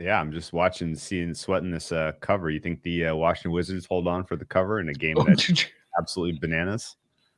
Yeah, I'm just sweating this cover. You think the Washington Wizards hold on for the cover in a game that's absolutely bananas?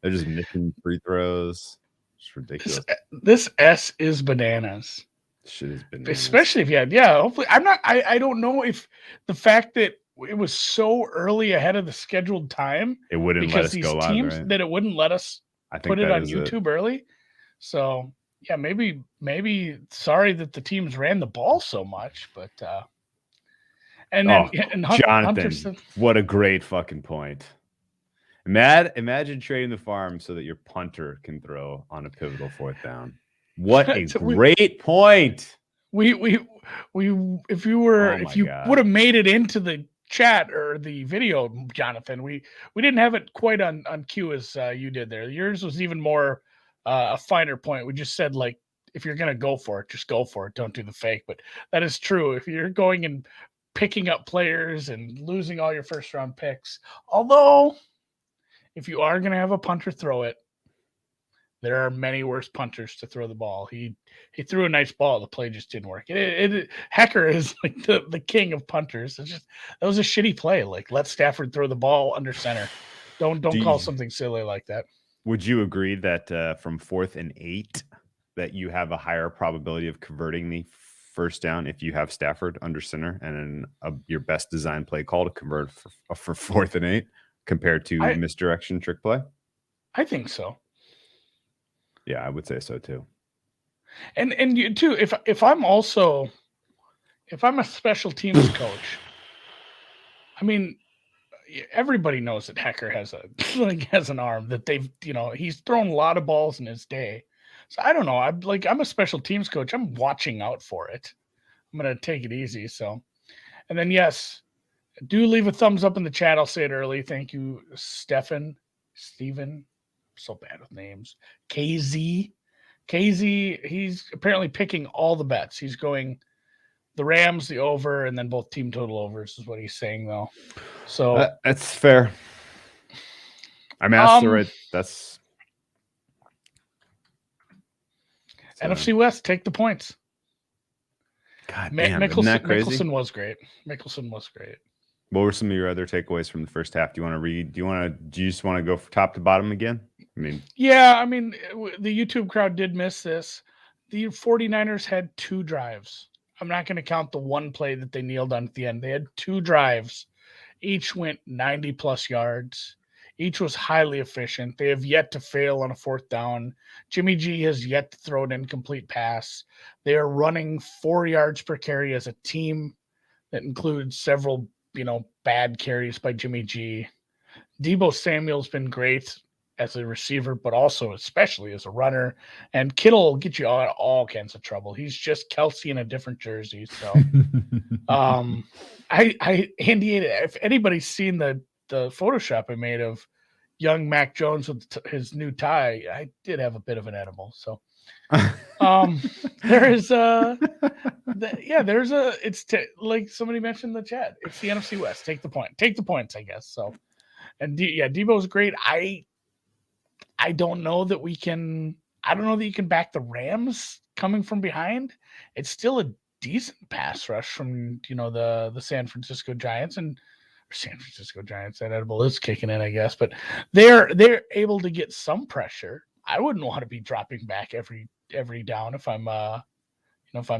They're just missing free throws. It's ridiculous. This S is bananas. Shit is bananas. Especially if you had, hopefully I don't know if the fact that it was so early ahead of the scheduled time, it wouldn't let us go live, teams, right? that it wouldn't let us put it on YouTube early. So yeah, maybe sorry that the teams ran the ball so much, but and then Jonathan, what a great fucking point. Imagine trading the farm so that your punter can throw on a pivotal fourth down. What a great point. We if you would have made it into the chat or the video, Jonathan, we didn't have it quite on cue as you did there. Yours was even more a finer point. We just said, like, if you're gonna go for it, just go for it. Don't do the fake. But that is true. If you're going and picking up players and losing all your first round picks, although if you are gonna have a punter throw it, there are many worse punters to throw the ball. He threw a nice ball. The play just didn't work. Hecker is like the king of punters. That was a shitty play. Like, let Stafford throw the ball under center. Don't call something silly like that. Would you agree that from 4th and 8 that you have a higher probability of converting the first down if you have Stafford under center and your best design play call to convert for 4th and 8 compared to misdirection trick play? I think so. Yeah, I would say so too. And you too, if I'm a special teams coach, I mean, everybody knows that Hecker has an arm that he's thrown a lot of balls in his day. So I don't know. I'm a special teams coach. I'm watching out for it. I'm gonna take it easy. So, and then yes, do leave a thumbs up in the chat. I'll say it early. Thank you, Steven. So bad with names. KZ, he's apparently picking all the bets. He's going the Rams, the over, and then both team total overs is what he's saying, though. So that's fair. I mean, that's NFC West. Take the points. God damn, isn't that crazy? Mickelson was great. What were some of your other takeaways from the first half? Do you want to read? Do you just want to go from top to bottom again? The YouTube crowd did miss this. The 49ers had 2 drives. I'm not going to count the one play that they kneeled on at the end. They had 2 drives. Each went 90 plus yards. Each was highly efficient. They have yet to fail on a 4th down. Jimmy G has yet to throw an incomplete pass. They are running 4 yards per carry as a team. That includes several, bad carries by Jimmy G. Deebo Samuel's been great as a receiver, but also especially as a runner. And Kittle will get you out of all kinds of trouble. He's just Kelsey in a different jersey. So, Andy, if anybody's seen the Photoshop I made of young Mac Jones with his new tie, I did have a bit of an edible. So, there's like somebody mentioned in the chat. It's the NFC West. Take the points, I guess. So, and Deebo's great. I don't know that you can back the Rams coming from behind. It's still a decent pass rush from, the San Francisco Giants That edible is kicking in, I guess, but they're able to get some pressure. I wouldn't want to be dropping back every down if I'm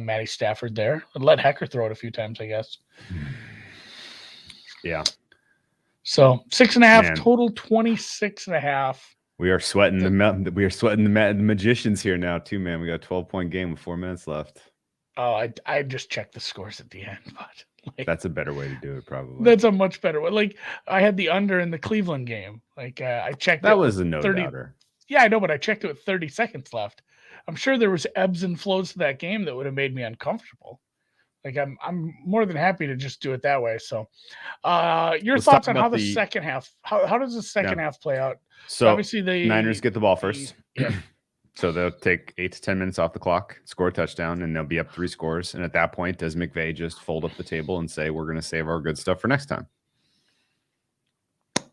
Matty Stafford there. I'd let Hecker throw it a few times, I guess. Yeah. So 6.5 total, 26.5. We are sweating the magicians here now too, man. We got a 12-point game with 4 minutes left. Oh, I just checked the scores at the end, but that's a better way to do it, probably. That's a much better way. Like, I had the under in the Cleveland game. Like, I checked that was a no-doubter. Yeah, I know, but I checked it with 30 seconds left. I'm sure there was ebbs and flows to that game that would have made me uncomfortable. Like, I'm more than happy to just do it that way. So, your thoughts on how the second half? How does the second half play out? So obviously the Niners get the ball first. So they'll take 8 to 10 minutes off the clock, score a touchdown, and they'll be up 3 scores. And at that point, does McVay just fold up the table and say, we're going to save our good stuff for next time?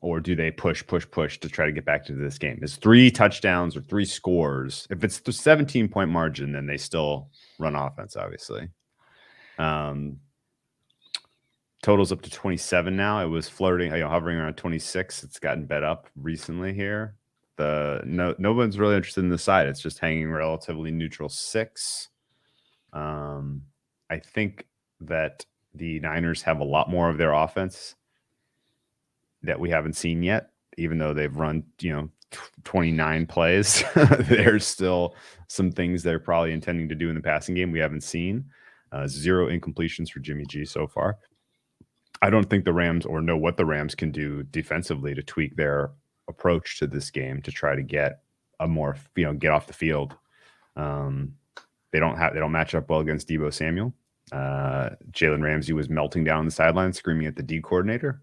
or do they push to try to get back to this game? Is 3 touchdowns or 3 scores? If it's the 17-point margin, then they still run offense, obviously. Totals up to 27 now. It was flirting, hovering around 26. It's gotten bet up recently here. No one's really interested in the side. It's just hanging relatively neutral 6. I think that the Niners have a lot more of their offense that we haven't seen yet, even though they've run, 29 plays. There's still some things they're probably intending to do in the passing game we haven't seen. 0 incompletions for Jimmy G so far. I don't think the Rams or know what the Rams can do defensively to tweak their approach to this game to try to get a more, get off the field. They don't match up well against Deebo Samuel. Jalen Ramsey was melting down on the sideline, screaming at the D coordinator.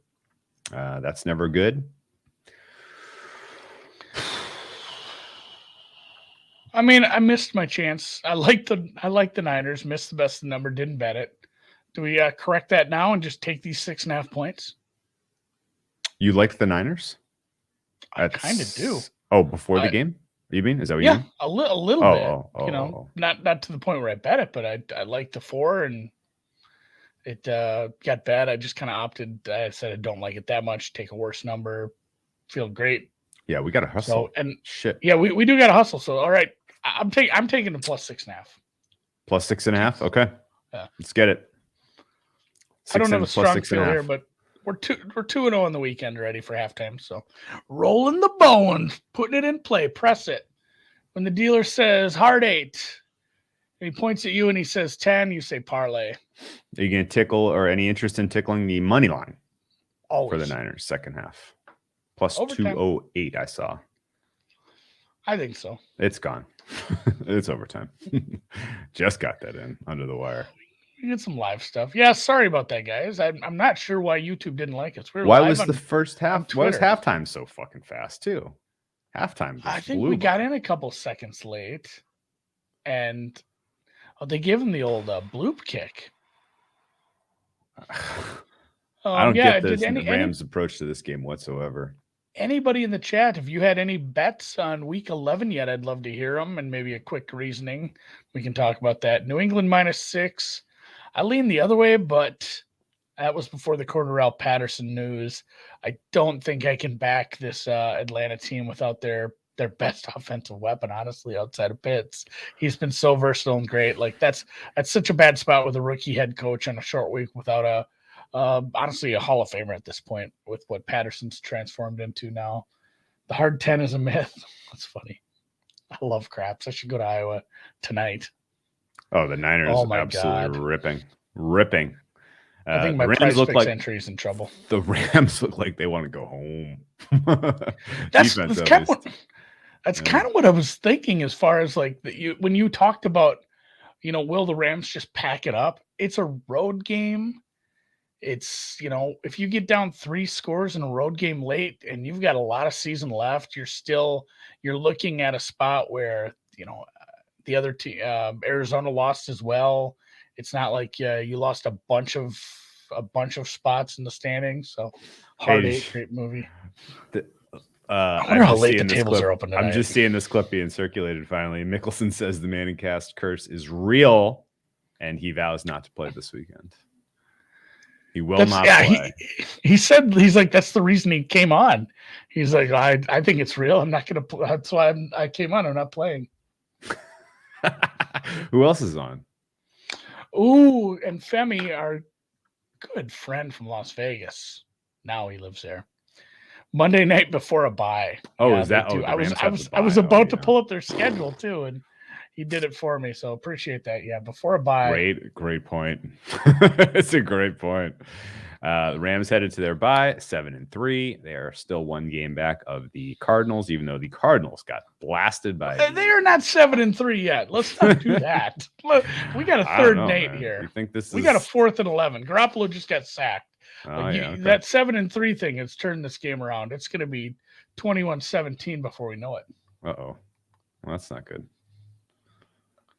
That's never good. I mean, I missed my chance. I like the Niners. Missed the best of the number. Didn't bet it. Do we correct that now and just take these 6.5 points? You liked the Niners? I kind of do. Oh, before the game? You mean? Is that what you mean? A little bit. Not to the point where I bet it, but I liked the 4, and it got bad. I just kind of opted. I said I don't like it that much. Take a worse number. Feel great. Yeah, we got to hustle. Shit. Yeah, we do got to hustle. So all right, I'm taking the plus 6.5. Plus 6.5. Okay. Yeah. Let's get it. I don't have a strong feel here, but we're 2-0 on the weekend, ready for halftime. So rolling the bones, putting it in play, press it. When the dealer says hard 8, and he points at you and he says 10, you say parlay. Are you going to tickle or any interest in tickling the money line? Always. For the Niners second half? Plus overtime. 208, I saw. I think so. It's gone. It's overtime. Just got that in under the wire. You get some live stuff. Yeah, sorry about that, guys. I'm not sure why YouTube didn't like us. Why was the first half? Why was halftime so fucking fast too? Halftime. I think we got in a couple seconds late, and they give him the old bloop kick. I don't get the Rams' approach to this game whatsoever. Anybody in the chat, if you had any bets on week 11 yet, I'd love to hear them and maybe a quick reasoning. We can talk about that. New England -6. I lean the other way, but that was before the Cordarrelle Patterson news. I don't think I can back this Atlanta team without their best offensive weapon, honestly, outside of Pitts. He's been so versatile and great. Like that's such a bad spot with a rookie head coach on a short week without honestly a Hall of Famer at this point with what Patterson's transformed into now. The hard 10 is a myth. That's funny. I love craps. I should go to Iowa tonight. Oh, the Niners absolutely God. Ripping. I think my Price Fix entry is in trouble. The Rams look like they want to go home. That's kind of what I was thinking as far as like when you talked about, will the Rams just pack it up? It's a road game. It's, if you get down 3 scores in a road game late and you've got a lot of season left, you're looking at a spot where, the other team, Arizona lost as well. It's not like you lost a bunch of spots in the standings. So hard 8, great movie. I wonder how late the tables are open tonight. I'm just seeing this clip being circulated finally. Mickelson says the Manning cast curse is real and he vows not to play this weekend. He will not play. He said, he's like, that's the reason he came on. He's like, I think it's real. I'm not going to play. That's why I came on. I'm not playing. Who else is on? Ooh, and Femi, our good friend from Las Vegas. Now he lives there. Monday night before a bye. Oh, yeah, is that? Oh, I was about to pull up their schedule too, and he did it for me. So appreciate that. Yeah, before a bye. Great point. It's a great point. The Rams headed to their bye 7-3. They are still 1 game back of the Cardinals, even though the Cardinals got blasted by. They are not 7-3 yet. Let's not do that. Look, we got a 3rd and 8 here. You think we got a 4th and 11. Garoppolo just got sacked. Okay. That 7-3 thing has turned this game around. It's going to be 21-17 before we know it. Well, that's not good.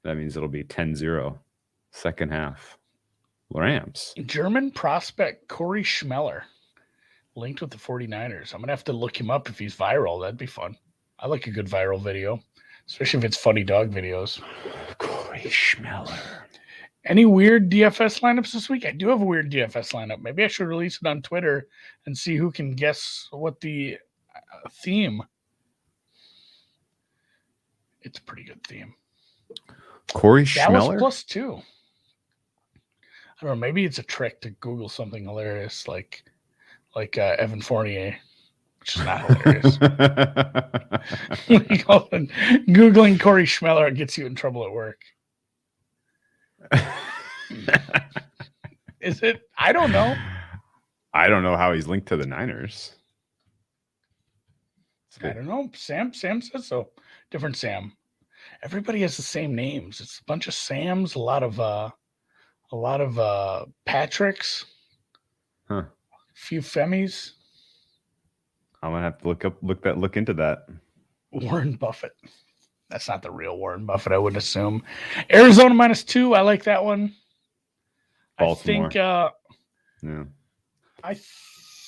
That means it'll be 10-0 second half. Rams. German prospect Corey Schmeller Linked with the 49ers. I'm going to have to look him up if he's viral. That'd be fun. I like a good viral video, especially if it's funny dog videos. Corey Schmeller. Any weird DFS lineups this week? I do have a weird DFS lineup. Maybe I should release it on Twitter and see who can guess what the theme. It's a pretty good theme. Corey Dallas Schmeller? +2. I don't know. Maybe it's a trick to Google something hilarious like Evan Fournier, which is not hilarious. Googling Corey Schmeller gets you in trouble at work. Is it? I don't know. I don't know how he's linked to the Niners. I don't know. Sam says so. Different Sam. Everybody has the same names. It's a bunch of Sams, a lot of Patricks, a few Femmies. I'm gonna have to look into that. Warren Buffett. That's not the real Warren Buffett, I would assume. Arizona -2. I like that one. Baltimore. I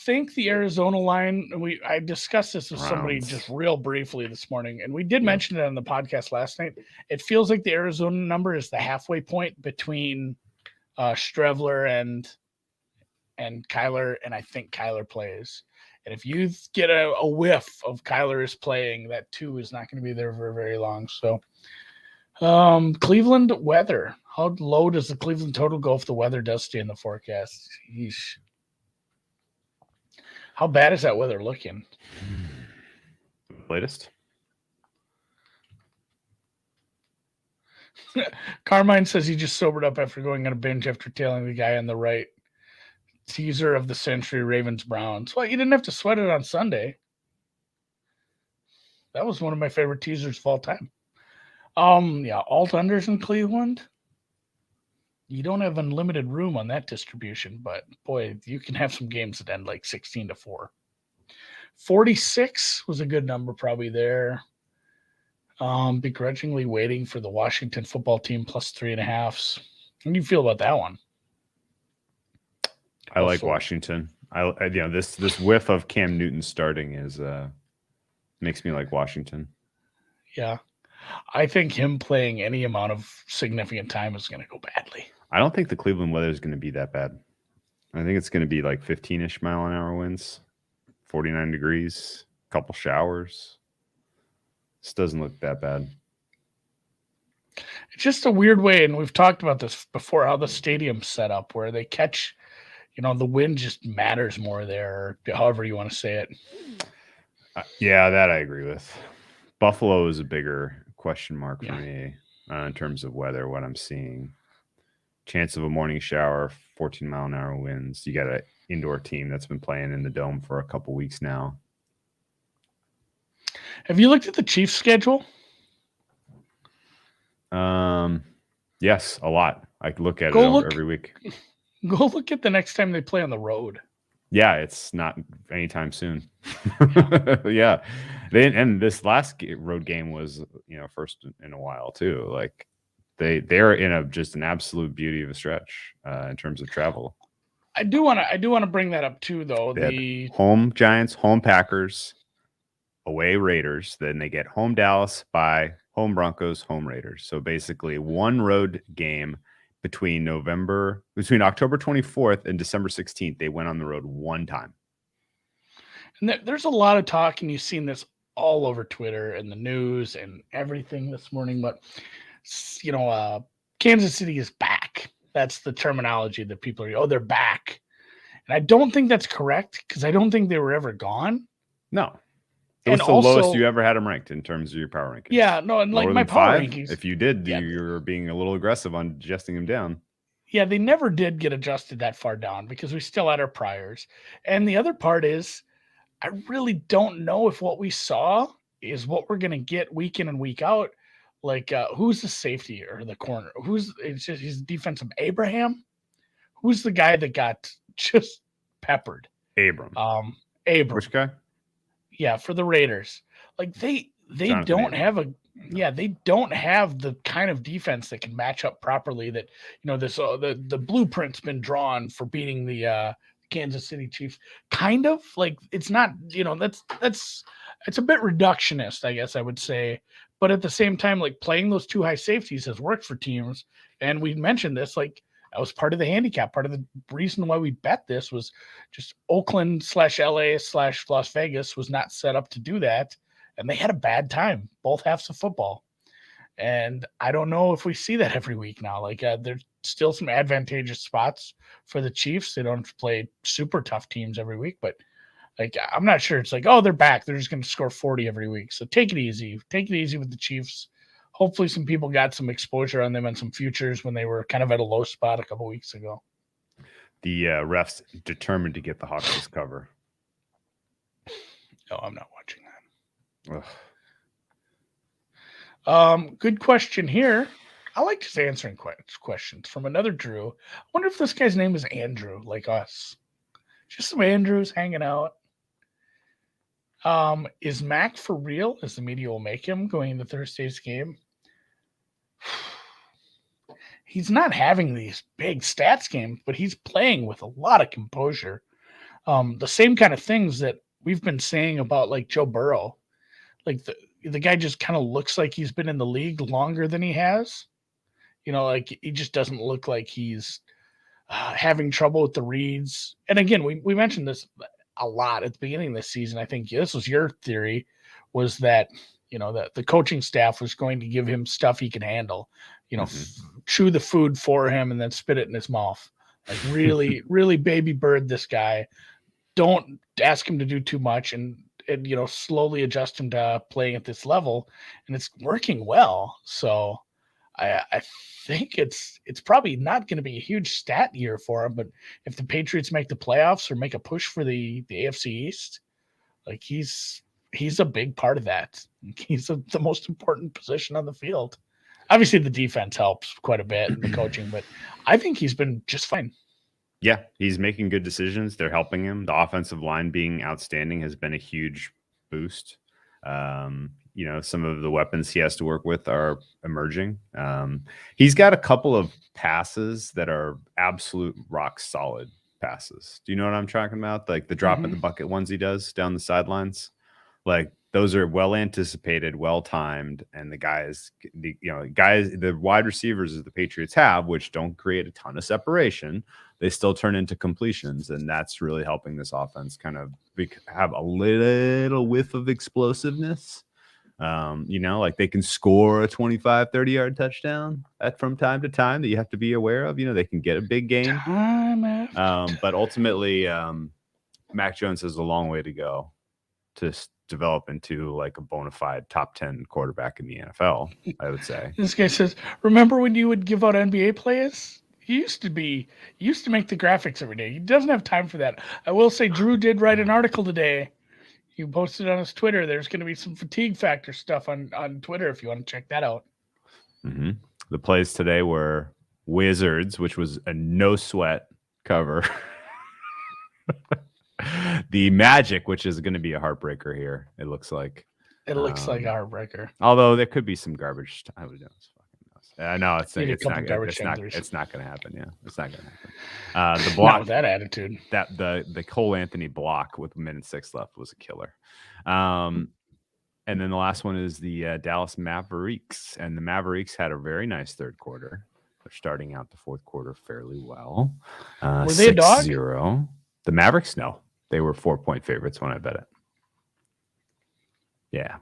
think the Arizona line, I discussed this with somebody just real briefly this morning, and we did mention it on the podcast last night. It feels like the Arizona number is the halfway point between Streveler and Kyler, and I think Kyler plays. And if you get a whiff of Kyler is playing, that 2 is not going to be there for very long. So Cleveland weather. How low does the Cleveland total go if the weather does stay in the forecast? Yeesh. How bad is that weather looking? Latest. Carmine says he just sobered up after going on a binge after tailing the guy on the right. Teaser of the century, Ravens Browns. Well, you didn't have to sweat it on Sunday. That was one of my favorite teasers of all time. Alt unders in Cleveland. You don't have unlimited room on that distribution, but boy, you can have some games that end like 16-4. 46 was a good number probably there. Begrudgingly waiting for the Washington football team +3.5. How do you feel about that one? I like Washington. This whiff of Cam Newton starting is makes me like Washington. Yeah. I think him playing any amount of significant time is going to go badly. I don't think the Cleveland weather is going to be that bad. I think it's going to be like 15-ish mile-an-hour winds, 49 degrees, a couple showers. This doesn't look that bad. It's just a weird way, and we've talked about this before, how the stadium's set up, where they catch, the wind just matters more there, or however you want to say it. Yeah, that I agree with. Buffalo is a bigger question mark for me in terms of weather, what I'm seeing. Chance of a morning shower, 14-mile-an-hour winds. You got an indoor team that's been playing in the Dome for a couple weeks now. Have you looked at the Chiefs' schedule? Yes, a lot. I look at it every week. Go look at the next time they play on the road. Yeah, it's not anytime soon. Yeah. And this last road game was, first in a while too. Like they're in just an absolute beauty of a stretch in terms of travel. I do want to bring that up too, though. The home Giants, home Packers, away Raiders. Then they get home Dallas, by home Broncos, home Raiders. So basically one road game between October 24th and December 16th. They went on the road one time. And there's a lot of talk, and you've seen this all over Twitter and the news and everything this morning. But, Kansas City is back. That's the terminology that people are, they're back. And I don't think that's correct, because I don't think they were ever gone. No. It was the lowest you ever had them ranked in terms of your power rankings. Yeah, no, and like my power rankings. If you did, you were being a little aggressive on adjusting them down. Yeah, they never did get adjusted that far down because we still had our priors. And the other part is, I really don't know if what we saw is what we're going to get week in and week out. Like, who's the safety or the corner? He's defensive Abraham? Who's the guy that got just peppered? Abram. Abram. Which guy? Yeah, for the Raiders. Like they don't have they don't have the kind of defense that can match up properly that, this the blueprint's been drawn for beating the Kansas City Chiefs. Kind of like it's not, that's it's a bit reductionist, I guess I would say. But at the same time, like playing those two high safeties has worked for teams. And we mentioned this, like that was part of the handicap. Part of the reason why we bet this was just Oakland/LA/Las Vegas was not set up to do that. And they had a bad time, both halves of football. And I don't know if we see that every week now. Like there's still some advantageous spots for the Chiefs. They don't have to play super tough teams every week, but like I'm not sure. It's like, oh, they're back. They're just going to score 40 every week. So take it easy. Take it easy with the Chiefs. Hopefully some people got some exposure on them and some futures when they were kind of at a low spot a couple weeks ago. The refs determined to get the Hawkeyes cover. No, I'm not watching that. Ugh. Good question here. I like just answering questions from another Drew. I wonder if this guy's name is Andrew, like us. Just some Andrews hanging out. Is Mac for real, as the media will make him, going into Thursday's game? He's not having these big stats games, but he's playing with a lot of composure. The same kind of things that we've been saying about like Joe Burrow. Like the guy just kind of looks like he's been in the league longer than he has. Like he just doesn't look like he's having trouble with the reads. And again, we mentioned this a lot at the beginning of this season. I think this was your theory, was that, that the coaching staff was going to give him stuff he can handle, chew the food for him and then spit it in his mouth. Like really, really baby bird this guy. Don't ask him to do too much and slowly adjust him to playing at this level. And it's working well. So I think it's probably not going to be a huge stat year for him, but if the Patriots make the playoffs or make a push for the AFC East, like he's a big part of that. He's the most important position on the field. Obviously, the defense helps quite a bit in the coaching, but I think he's been just fine. Yeah, he's making good decisions. They're helping him. The offensive line being outstanding has been a huge boost. Some of the weapons he has to work with are emerging. He's got a couple of passes that are absolute rock solid passes. Do you know what I'm talking about? Like the drop in the bucket ones he does down the sidelines. Like those are well anticipated, well timed, and the wide receivers that the Patriots have, which don't create a ton of separation, they still turn into completions, and that's really helping this offense kind of have a little whiff of explosiveness. Like they can score a 25, 30-yard touchdown from time to time that you have to be aware of. They can get a big game. But ultimately, Mac Jones has a long way to go to develop into like a bona fide top 10 quarterback in the NFL, I would say. This guy says, remember when you would give out NBA players? He used to make the graphics every day. He doesn't have time for that. I will say Drew did write an article today. He posted on his Twitter. There's going to be some fatigue factor stuff on Twitter if you want to check that out. Mm-hmm. The plays today were Wizards, which was a no sweat cover. The Magic, which is going to be a heartbreaker here. It looks like. It looks like a heartbreaker. Although there could be some garbage. I would know. I know it's not going to happen. Yeah, it's not going to happen. The block, not with that attitude. That the Cole Anthony block with 1:06 left was a killer. And then the last one is the Dallas Mavericks, and the Mavericks had a very nice third quarter. They're starting out the fourth quarter fairly well. Were they a dog? 6-0. The Mavericks, no, they were 4-point favorites when I bet it. Yeah.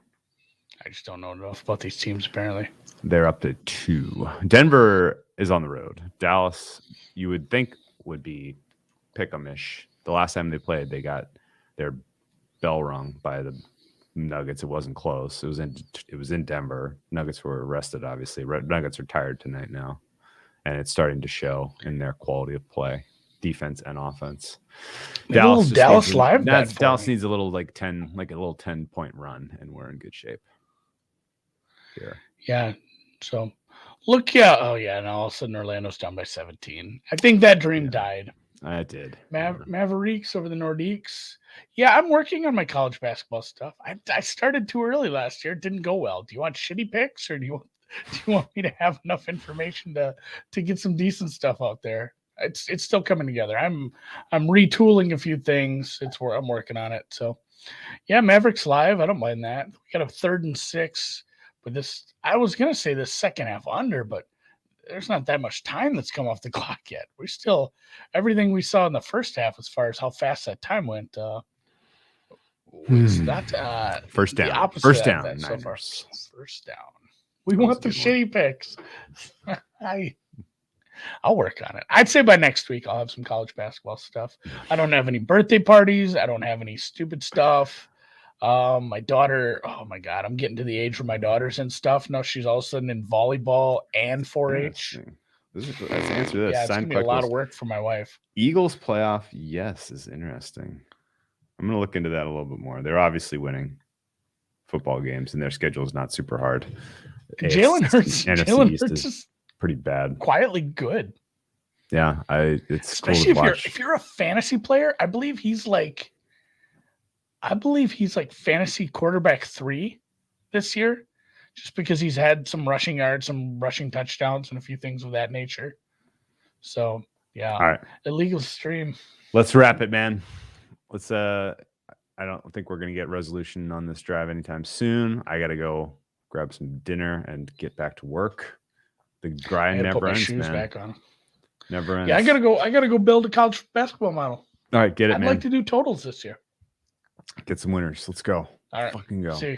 I just don't know enough about these teams, apparently. They're up to 2. Denver is on the road. Dallas, you would think, would be pick-em-ish. The last time they played, they got their bell rung by the Nuggets. It wasn't close. It was in Denver. Nuggets were rested, obviously. Nuggets are tired tonight now, and it's starting to show in their quality of play, defense and offense. Dallas needs a little 10-point run, and we're in good shape here. Yeah. So look, yeah. Oh yeah. And all of a sudden Orlando's down by 17. I think that dream died. I did. Mavericks over the Nordiques. Yeah, I'm working on my college basketball stuff. I started too early last year. It didn't go well. Do you want shitty picks, or do you want me to have enough information to get some decent stuff out there? it's still coming together. I'm retooling a few things. It's where I'm working on it. So yeah, Mavericks live. I don't mind that. We got a 3rd and 6, but this I was gonna say the second half under, but there's not that much time that's come off the clock yet. We still everything we saw in the first half as far as how fast that time went. It's not first down. The opposite First of down. that so far. Niners. First down. We want the shitty picks. I'll work on it. I'd say by next week I'll have some college basketball stuff. I don't have any birthday parties. I don't have any stupid stuff. My daughter, oh my God, I'm getting to the age where my daughter's in stuff. Now she's all of a sudden in volleyball and 4-H. Let's answer this. Yeah, it's gonna be a lot of work for my wife. Eagles playoff, yes, is interesting. I'm gonna look into that a little bit more. They're obviously winning football games, and their schedule is not super hard. Jalen Hurts is pretty bad. Quietly good. Yeah, it's especially cool to if you're a fantasy player. I believe he's like fantasy quarterback 3 this year, just because he's had some rushing yards, some rushing touchdowns, and a few things of that nature. So yeah, all right, illegal stream. Let's wrap it, man. Let's. I don't think we're gonna get resolution on this drive anytime soon. I gotta go grab some dinner and get back to work. The grind never ends, man. Back on. Never ends. Yeah, I gotta go build a college basketball model. All right, get it, man. I'd like to do totals this year. Get some winners. Let's go. All right, fucking go. See you.